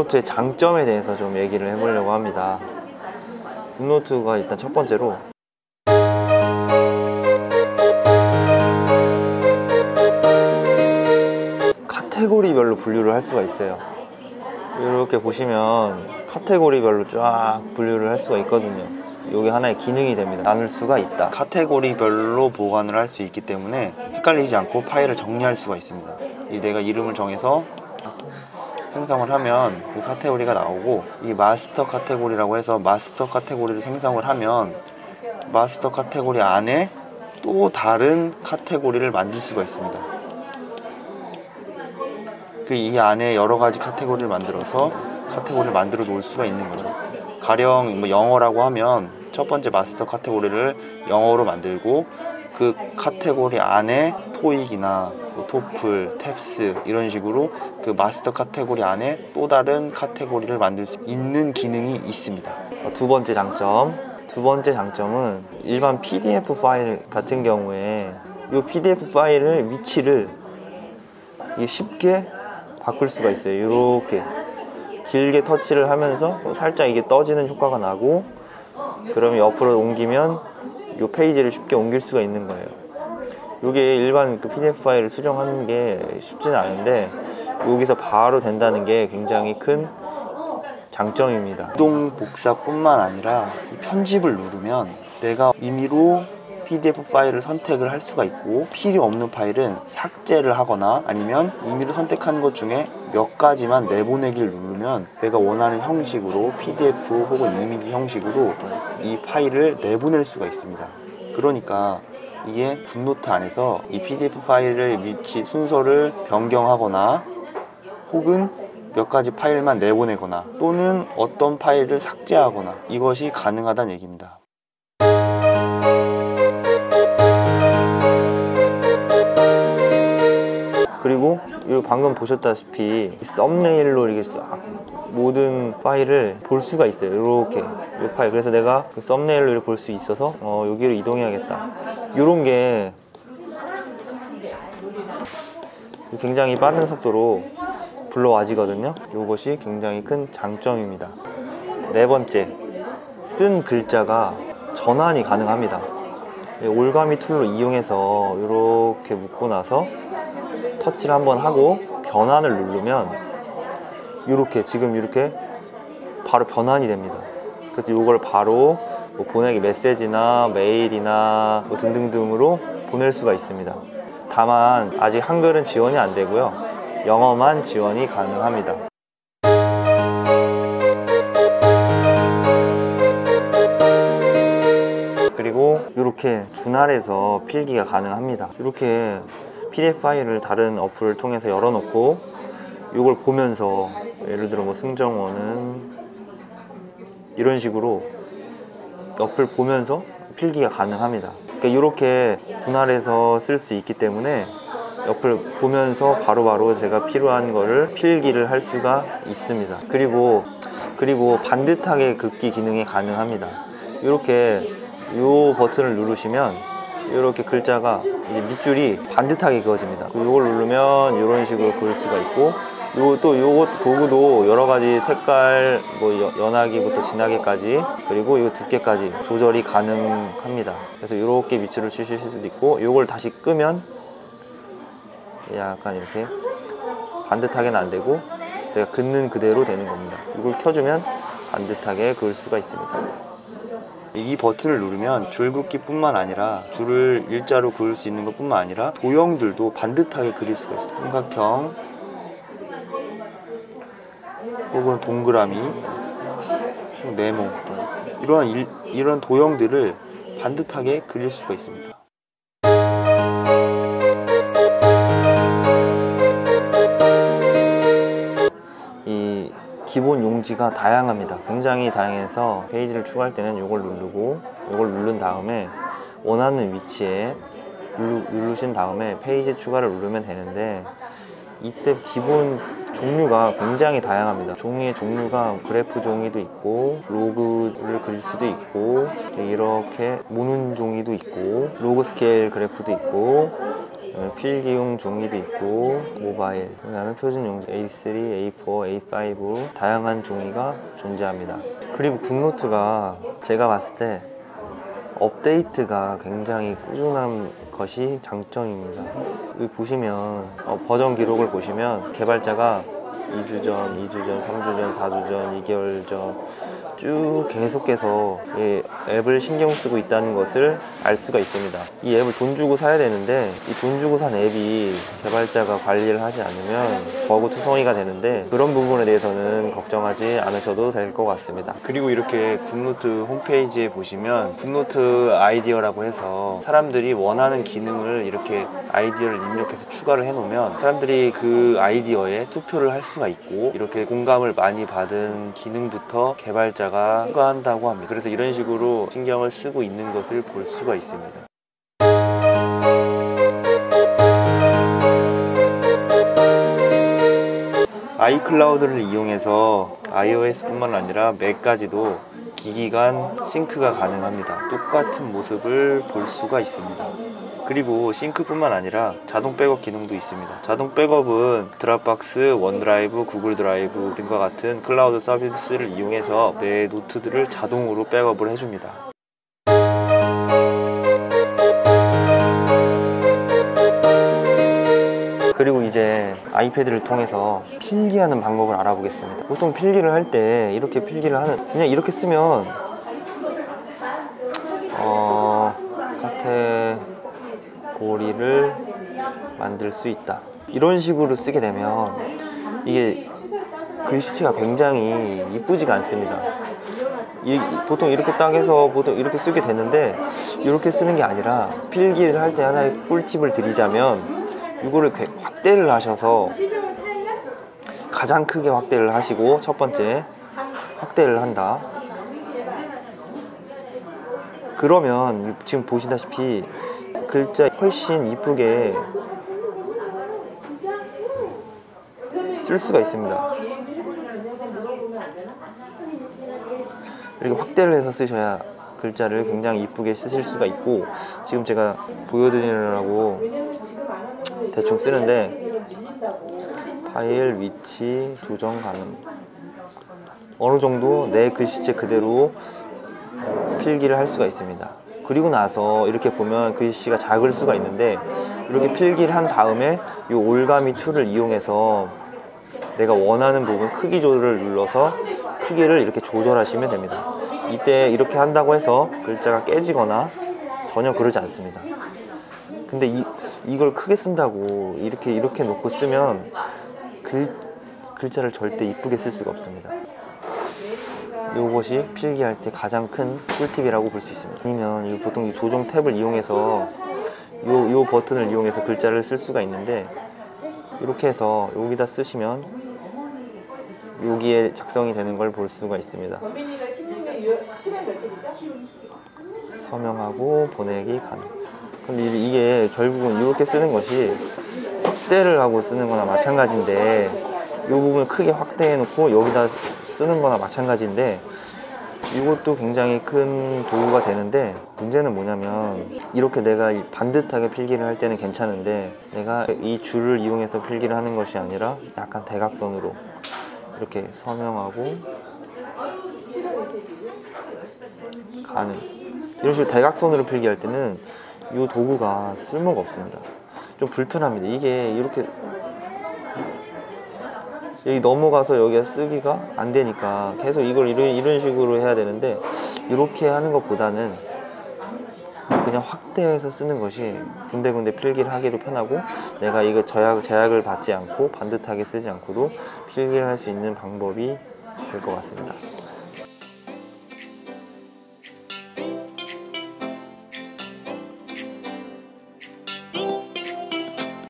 굿노트의 장점에 대해서 좀 얘기를 해보려고 합니다. 굿노트가 일단 첫 번째로 카테고리별로 분류를 할 수가 있어요. 이렇게 보시면 카테고리별로 쫙 분류를 할 수가 있거든요. 이게 하나의 기능이 됩니다. 나눌 수가 있다. 카테고리별로 보관을 할 수 있기 때문에 헷갈리지 않고 파일을 정리할 수가 있습니다. 내가 이름을 정해서 생성을 하면 그 카테고리가 나오고, 이 마스터 카테고리라고 해서 마스터 카테고리를 생성을 하면 마스터 카테고리 안에 또 다른 카테고리를 만들 수가 있습니다. 이 안에 여러 가지 카테고리를 만들어서 카테고리를 만들어 놓을 수가 있는 거죠. 가령 뭐 영어라고 하면 첫 번째 마스터 카테고리를 영어로 만들고, 그 카테고리 안에 토익이나 뭐 토플, 탭스 이런 식으로 그 마스터 카테고리 안에 또 다른 카테고리를 만들 수 있는 기능이 있습니다. 두 번째 장점은 일반 PDF 파일 같은 경우에 이 PDF 파일의 위치를 쉽게 바꿀 수가 있어요. 이렇게 길게 터치를 하면서 살짝 이게 떠지는 효과가 나고, 그러면 옆으로 옮기면 이 페이지를 쉽게 옮길 수가 있는 거예요. 이게 일반 그 PDF 파일을 수정하는 게 쉽지는 않은데 여기서 바로 된다는 게 굉장히 큰 장점입니다. 이동 복사뿐만 아니라 편집을 누르면 내가 임의로 PDF 파일을 선택을 할 수가 있고, 필요 없는 파일은 삭제를 하거나 아니면 임의로 선택한 것 중에 몇 가지만 내보내기를 누르면 내가 원하는 형식으로 PDF 혹은 이미지 형식으로 이 파일을 내보낼 수가 있습니다. 그러니까 이게 굿노트 안에서 이 PDF 파일의 위치 순서를 변경하거나 혹은 몇 가지 파일만 내보내거나 또는 어떤 파일을 삭제하거나 이것이 가능하다는 얘기입니다. 그리고 방금 보셨다시피 썸네일로 이렇게 싹 모든 파일을 볼 수가 있어요. 이렇게 이 파일. 그래서 내가 그 썸네일로 이렇게 볼 수 있어서 여기로 이동해야겠다. 이런 게 굉장히 빠른 속도로 불러와지거든요. 이것이 굉장히 큰 장점입니다. 네 번째, 쓴 글자가 전환이 가능합니다. 올가미 툴로 이용해서 이렇게 묶고 나서 터치를 한번 하고 변환을 누르면 이렇게 지금 이렇게 바로 변환이 됩니다. 그래서 이걸 바로 뭐 보내기 메시지나 메일이나 뭐 등등등으로 보낼 수가 있습니다. 다만 아직 한글은 지원이 안 되고요, 영어만 지원이 가능합니다. 그리고 이렇게 분할해서 필기가 가능합니다. 이렇게 PDF 파일을 다른 어플을 통해서 열어놓고 이걸 보면서, 예를 들어 뭐 승정원은 이런 식으로 어플 보면서 필기가 가능합니다. 그러니까 이렇게 분할해서 쓸 수 있기 때문에 어플 보면서 바로바로 제가 필요한 거를 필기를 할 수가 있습니다. 그리고 반듯하게 긋기 기능이 가능합니다. 이렇게 이 버튼을 누르시면 이렇게 글자가 이제 밑줄이 반듯하게 그어집니다. 이걸 누르면 이런 식으로 그을 수가 있고, 요것 도구도 여러 가지 색깔, 뭐 연하기부터 진하게까지, 그리고 이 두께까지 조절이 가능합니다. 그래서 이렇게 밑줄을 치실 수도 있고, 이걸 다시 끄면 약간 이렇게 반듯하게는 안 되고 제가 긋는 그대로 되는 겁니다. 이걸 켜주면 반듯하게 그을 수가 있습니다. 이 버튼을 누르면 줄긋기 뿐만 아니라 줄을 일자로 그을 수 있는 것 뿐만 아니라 도형들도 반듯하게 그릴 수가 있어요. 삼각형 혹은 동그라미, 네모, 이런 도형들을 반듯하게 그릴 수가 있습니다. 이 기본 용지가 다양합니다. 굉장히 다양해서 페이지를 추가할 때는 이걸 누르고, 이걸 누른 다음에 원하는 위치에 누르신 다음에 페이지 추가를 누르면 되는데, 이때 기본 종류가 굉장히 다양합니다. 종이의 종류가 그래프 종이도 있고, 로그를 그릴 수도 있고, 이렇게 모눈 종이도 있고, 로그 스케일 그래프도 있고, 필기용 종이도 있고 모바일, 그 다음에 표준용 A3, A4, A5 다양한 종이가 존재합니다. 그리고 굿노트가 제가 봤을 때 업데이트가 굉장히 꾸준한 것이 장점입니다. 여기 보시면 버전 기록을 보시면 개발자가 2주 전, 2주 전, 3주 전, 4주 전, 2개월 전 쭉 계속해서 이 앱을 신경 쓰고 있다는 것을 알 수가 있습니다. 이 앱을 돈 주고 사야 되는데 이 돈 주고 산 앱이 개발자가 관리를 하지 않으면 버그 투성이가 되는데, 그런 부분에 대해서는 걱정하지 않으셔도 될 것 같습니다. 그리고 이렇게 굿노트 홈페이지에 보시면 굿노트 아이디어라고 해서 사람들이 원하는 기능을 이렇게 아이디어를 입력해서 추가를 해 놓으면 사람들이 그 아이디어에 투표를 할 수가 있고, 이렇게 공감을 많이 받은 기능부터 개발자가 추가한다고 합니다. 그래서 이런 식으로 신경을 쓰고 있는 것을 볼 수가 있습니다. 아이클라우드를 이용해서 iOS뿐만 아니라 맥까지도 기기 간 싱크가 가능합니다. 똑같은 모습을 볼 수가 있습니다. 그리고 싱크뿐만 아니라 자동 백업 기능도 있습니다. 자동 백업은 드랍박스, 원드라이브, 구글 드라이브 등과 같은 클라우드 서비스를 이용해서 내 노트들을 자동으로 백업을 해줍니다. 그리고 이제 아이패드를 통해서 필기하는 방법을 알아보겠습니다. 보통 필기를 할 때 이렇게 필기를 하는, 그냥 이렇게 쓰면 카테고리를 만들 수 있다, 이런 식으로 쓰게 되면 이게 글씨체가 굉장히 이쁘지가 않습니다. 보통 이렇게 딱 해서 보통 이렇게 쓰게 되는데, 이렇게 쓰는 게 아니라 필기를 할 때 하나의 꿀팁을 드리자면, 이거를 확대를 하셔서 가장 크게 확대를 하시고, 첫 번째 확대를 한다. 그러면 지금 보시다시피 글자 훨씬 이쁘게 쓸 수가 있습니다. 이렇게 확대를 해서 쓰셔야 글자를 굉장히 이쁘게 쓰실 수가 있고, 지금 제가 보여드리려고 대충 쓰는데 파일 위치 조정 가능, 어느 정도 내 글씨체 그대로 필기를 할 수가 있습니다. 그리고 나서 이렇게 보면 글씨가 작을 수가 있는데, 이렇게 필기를 한 다음에 이 올가미 툴을 이용해서 내가 원하는 부분 크기 조절을 눌러서 크기를 이렇게 조절하시면 됩니다. 이때 이렇게 한다고 해서 글자가 깨지거나 전혀 그러지 않습니다. 근데 이걸 크게 쓴다고 이렇게 놓고 쓰면 글자를 절대 이쁘게 쓸 수가 없습니다. 이것이 필기할 때 가장 큰 꿀팁이라고 볼 수 있습니다. 아니면 보통 이 조정 탭을 이용해서 요 버튼을 이용해서 글자를 쓸 수가 있는데, 이렇게 해서 여기다 쓰시면 여기에 작성이 되는 걸 볼 수가 있습니다. 서명하고 보내기 가능. 근데 이게 결국은 이렇게 쓰는 것이 확대를 하고 쓰는 거나 마찬가지인데, 이 부분을 크게 확대해 놓고 여기다 쓰는 거나 마찬가지인데, 이것도 굉장히 큰 도구가 되는데, 문제는 뭐냐면 이렇게 내가 반듯하게 필기를 할 때는 괜찮은데, 내가 이 줄을 이용해서 필기를 하는 것이 아니라 약간 대각선으로 이렇게 서명하고 가능, 이런 식으로 대각선으로 필기할 때는 이 도구가 쓸모가 없습니다. 좀 불편합니다. 이게 이렇게 여기 넘어가서 여기가 쓰기가 안 되니까 계속 이걸 이런 식으로 해야 되는데, 이렇게 하는 것보다는 그냥 확대해서 쓰는 것이 군데군데 필기를 하기도 편하고, 내가 이거 제약을 받지 않고 반듯하게 쓰지 않고도 필기를 할 수 있는 방법이 될 것 같습니다.